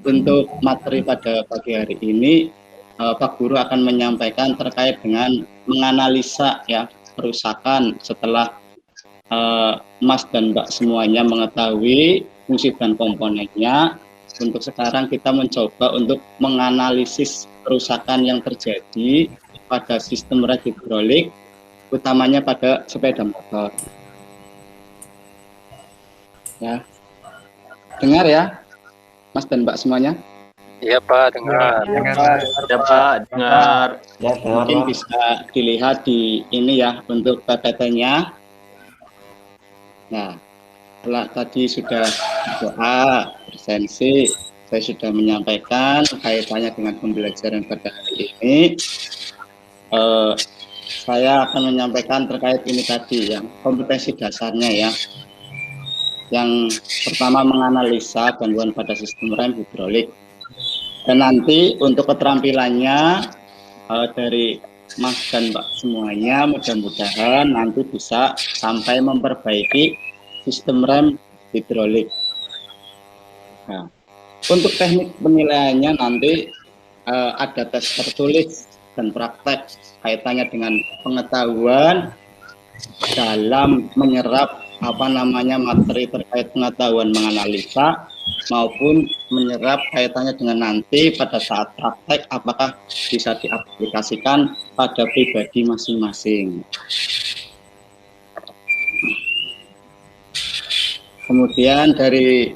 untuk materi pada pagi hari ini, Pak Guru akan menyampaikan terkait dengan menganalisa ya kerusakan setelah Mas dan Mbak semuanya mengetahui fungsi dan komponennya. Untuk sekarang kita mencoba untuk menganalisis kerusakan yang terjadi pada sistem rem hidrolik, utamanya pada sepeda motor. Ya, dengar ya, Mas dan Mbak semuanya? Iya Pak, dengar. Ya Pak, dengar. Mungkin bisa dilihat di ini ya untuk PPT-nya. Nah, setelah tadi sudah doa, bersensi, saya sudah menyampaikan kaitannya dengan pembelajaran pada hari ini. Saya akan menyampaikan terkait ini tadi yang kompetensi dasarnya ya. Yang pertama menganalisa gangguan pada sistem rem hidrolik. Dan nanti untuk keterampilannya dari Mas dan Mbak semuanya mudah-mudahan nanti bisa sampai memperbaiki sistem rem hidrolik. Nah, untuk teknik penilaiannya nanti ada tes tertulis dan praktek kaitannya dengan pengetahuan dalam menyerap materi terkait pengetahuan menganalisa maupun menyerap kaitannya dengan nanti pada saat praktek apakah bisa diaplikasikan pada pribadi masing-masing. Kemudian dari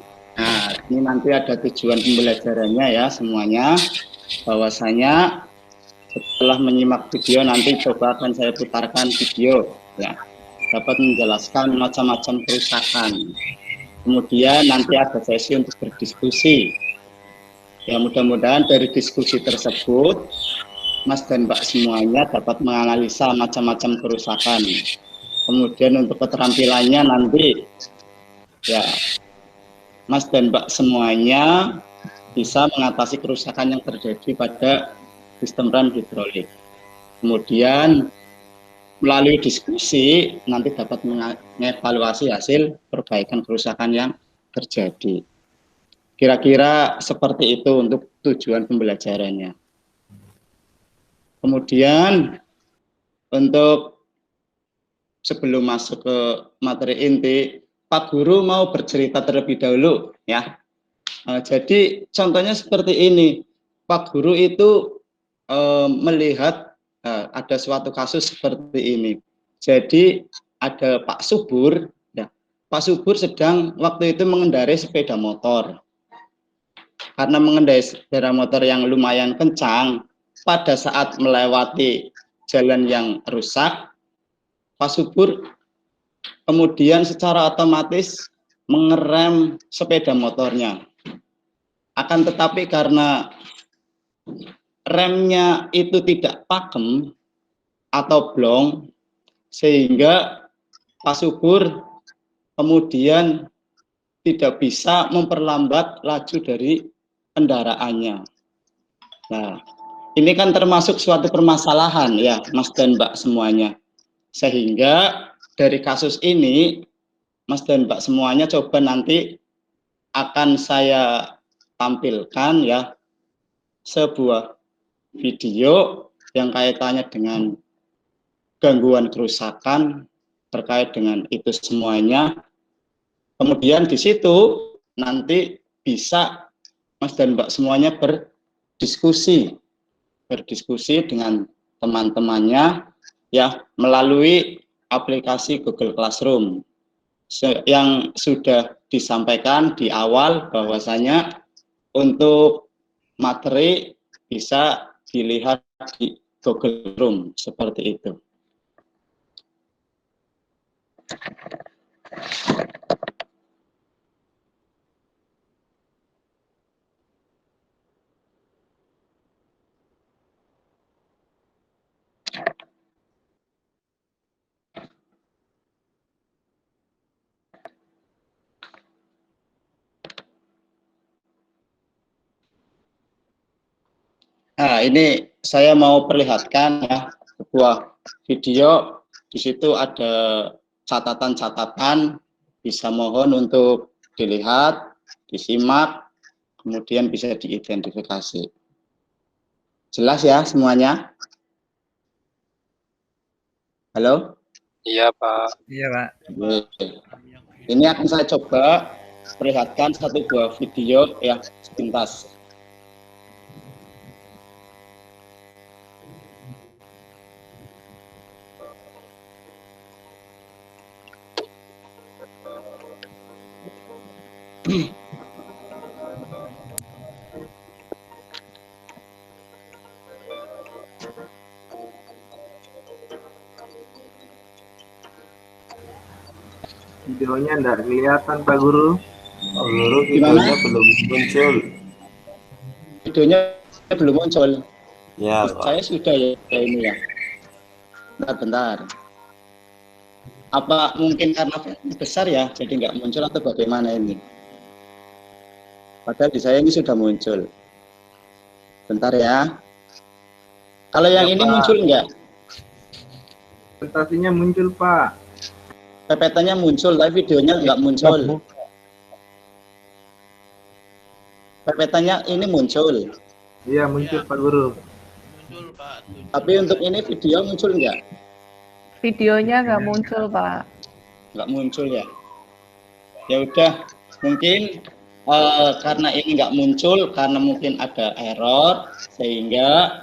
ini nanti ada tujuan pembelajarannya ya semuanya, bahwasanya setelah menyimak video nanti coba akan saya putarkan video ya, dapat menjelaskan macam-macam kerusakan. Kemudian nanti ada sesi untuk berdiskusi. Ya mudah-mudahan dari diskusi tersebut Mas dan Mbak semuanya dapat menganalisa macam-macam kerusakan. Kemudian untuk keterampilannya nanti ya Mas dan Mbak semuanya bisa mengatasi kerusakan yang terjadi pada sistem rem hidrolik. Kemudian melalui diskusi nanti dapat mengevaluasi hasil perbaikan kerusakan yang terjadi. Kira-kira seperti itu untuk tujuan pembelajarannya. Kemudian untuk sebelum masuk ke materi inti, Pak Guru mau bercerita terlebih dahulu ya. Jadi contohnya seperti ini, Pak Guru itu melihat ada suatu kasus seperti ini. Jadi ada Pak Subur, ya. Pak Subur sedang waktu itu mengendarai sepeda motor. Karena mengendarai sepeda motor yang lumayan kencang, pada saat melewati jalan yang rusak, Pak Subur kemudian secara otomatis mengerem sepeda motornya. Akan tetapi karena remnya itu tidak pakem atau blong, sehingga Pak Subur kemudian tidak bisa memperlambat laju dari kendaraannya. Nah, ini kan termasuk suatu permasalahan ya Mas dan Mbak semuanya. Sehingga dari kasus ini Mas dan Mbak semuanya coba nanti akan saya tampilkan ya sebuah video yang kaitannya dengan gangguan kerusakan terkait dengan itu semuanya. Kemudian di situ nanti bisa Mas dan Mbak semuanya berdiskusi dengan teman-temannya ya melalui aplikasi Google Classroom yang sudah disampaikan di awal bahwasanya untuk materi bisa dilihat di Google Classroom seperti itu. Nah, ini saya mau perlihatkan ya sebuah video. Di situ ada catatan-catatan, bisa mohon untuk dilihat, disimak. kemudian bisa diidentifikasi. Jelas ya semuanya? Halo? Iya, Pak. Iya, Pak. Oke. Ini akan saya coba perlihatkan satu buah video ya sepintas. Videonya enggak kelihatan Pak Guru. Pak Guru, Gimana? videonya belum muncul. Videonya belum muncul. Ya, Pak. Saya sudah ya ini ya. Bentar. Apa mungkin karena besar ya, jadi nggak muncul atau bagaimana ini? Padahal di saya ini sudah muncul. Bentar ya. Kalau yang Ya, ini Pak. muncul nggak? Presentasinya muncul Pak. PPT-nya muncul, tapi videonya nggak muncul. PPT-nya ini muncul. Iya muncul Pak Guru. Tapi untuk ini video muncul nggak? Videonya nggak muncul, Pak. Nggak muncul ya. Ya udah, mungkin karena ini nggak muncul, karena mungkin ada error, sehingga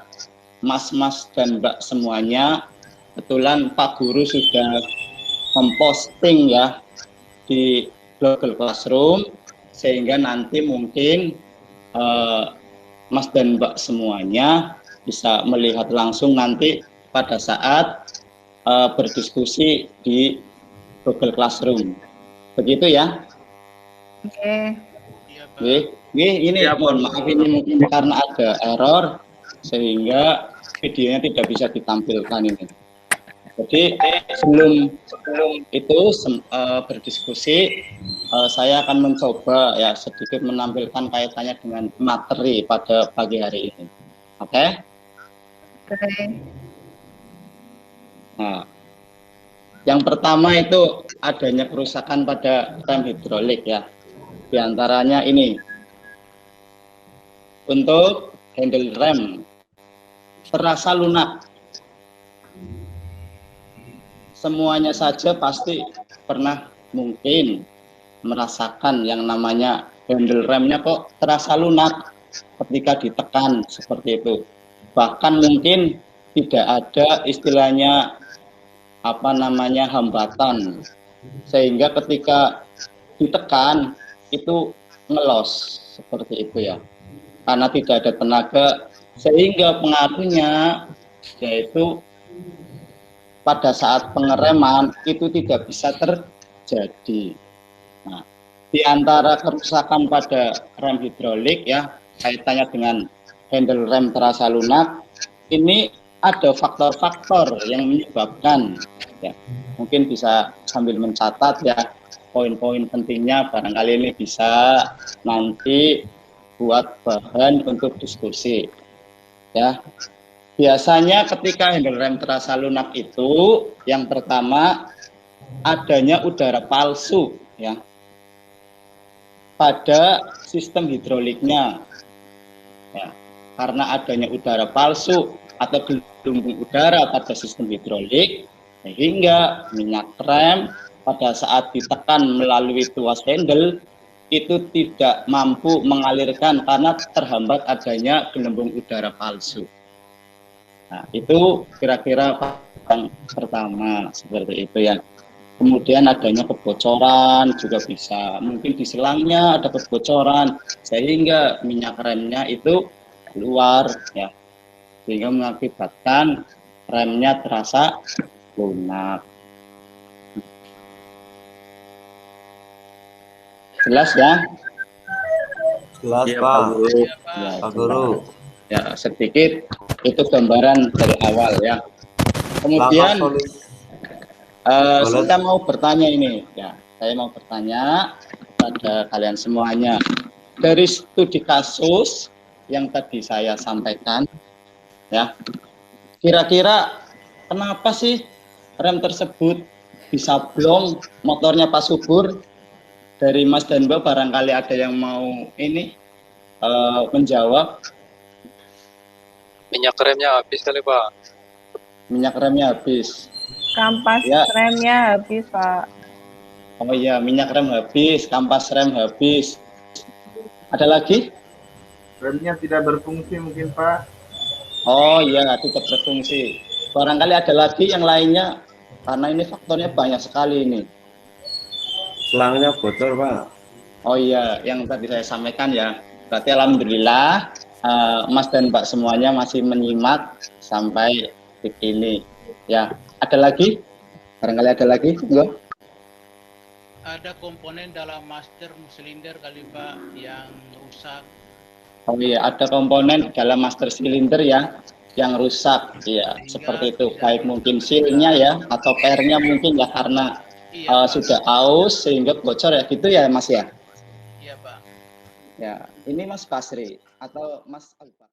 mas-mas dan mbak semuanya, kebetulan Pak Guru sudah memposting ya di Google Classroom, sehingga nanti mungkin mas dan mbak semuanya bisa melihat langsung nanti pada saat berdiskusi di Google Classroom. Begitu ya? Oke. Ini mohon maaf, ini mungkin karena ada error sehingga videonya tidak bisa ditampilkan ini. Jadi sebelum itu berdiskusi, saya akan mencoba ya sedikit menampilkan kaitannya dengan materi pada pagi hari ini. Oke? Oke. Nah, yang pertama itu adanya kerusakan pada rem hidrolik ya. Di antaranya ini. Untuk handle rem terasa lunak. Semuanya saja pasti pernah mungkin merasakan yang namanya handle remnya kok terasa lunak ketika ditekan seperti itu. Bahkan mungkin tidak ada istilahnya hambatan, sehingga ketika ditekan itu ngelos seperti itu ya, karena tidak ada tenaga, sehingga pengaruhnya yaitu pada saat pengereman itu tidak bisa terjadi. Nah, di antara kerusakan pada rem hidrolik ya, kaitannya dengan handle rem terasa lunak, ini ada faktor-faktor yang menyebabkan ya. Mungkin bisa sambil mencatat ya poin-poin pentingnya, barangkali ini bisa nanti buat bahan untuk diskusi ya. Biasanya ketika handle rem terasa lunak itu yang pertama adanya udara palsu ya pada sistem hidroliknya ya. Karena adanya udara palsu atau gelembung udara pada sistem hidrolik, sehingga minyak rem pada saat ditekan melalui tuas handle itu tidak mampu mengalirkan karena terhambat adanya gelembung udara palsu. Nah, itu kira-kira yang pertama seperti itu ya. Kemudian adanya kebocoran juga bisa, mungkin di selangnya ada kebocoran sehingga minyak remnya itu keluar ya, sehingga mengakibatkan remnya terasa lunak. Jelas ya? Jelas, Iya, Pak. Ya, Pak Guru. ya sedikit itu gambaran dari awal ya. Kemudian saya mau bertanya ini ya, saya mau bertanya kepada kalian semuanya. Dari studi kasus yang tadi saya sampaikan ya, kira-kira kenapa sih rem tersebut bisa blong, motornya Pak Subur? Dari Mas dan Mbak barangkali ada yang mau ini menjawab. Minyak remnya habis kali, Pak. Minyak remnya habis. Kampas Ya. remnya habis, Pak. Oh iya, minyak rem habis, kampas rem habis. Ada lagi? Remnya tidak berfungsi mungkin Pak. Oh iya, tidak berfungsi. Barangkali ada lagi yang lainnya, karena ini faktornya banyak sekali ini. Selangnya bocor, Pak. Oh iya, yang tadi saya sampaikan ya. Berarti alhamdulillah Mas dan Mbak semuanya masih menyimak sampai titik ini. Ya, ada lagi? Barangkali ada lagi? Enggak? Ada komponen dalam master silinder kali Pak yang rusak. Oh iya, ada komponen dalam master silinder ya yang rusak. Iya, seperti itu. Baik mungkin sealnya ya atau pairnya mungkin ya karena Iya, Pak. sudah aus sehingga bocor ya gitu ya Mas ya. Iya Pak. Ya, ini Mas Basri atau Mas Alba.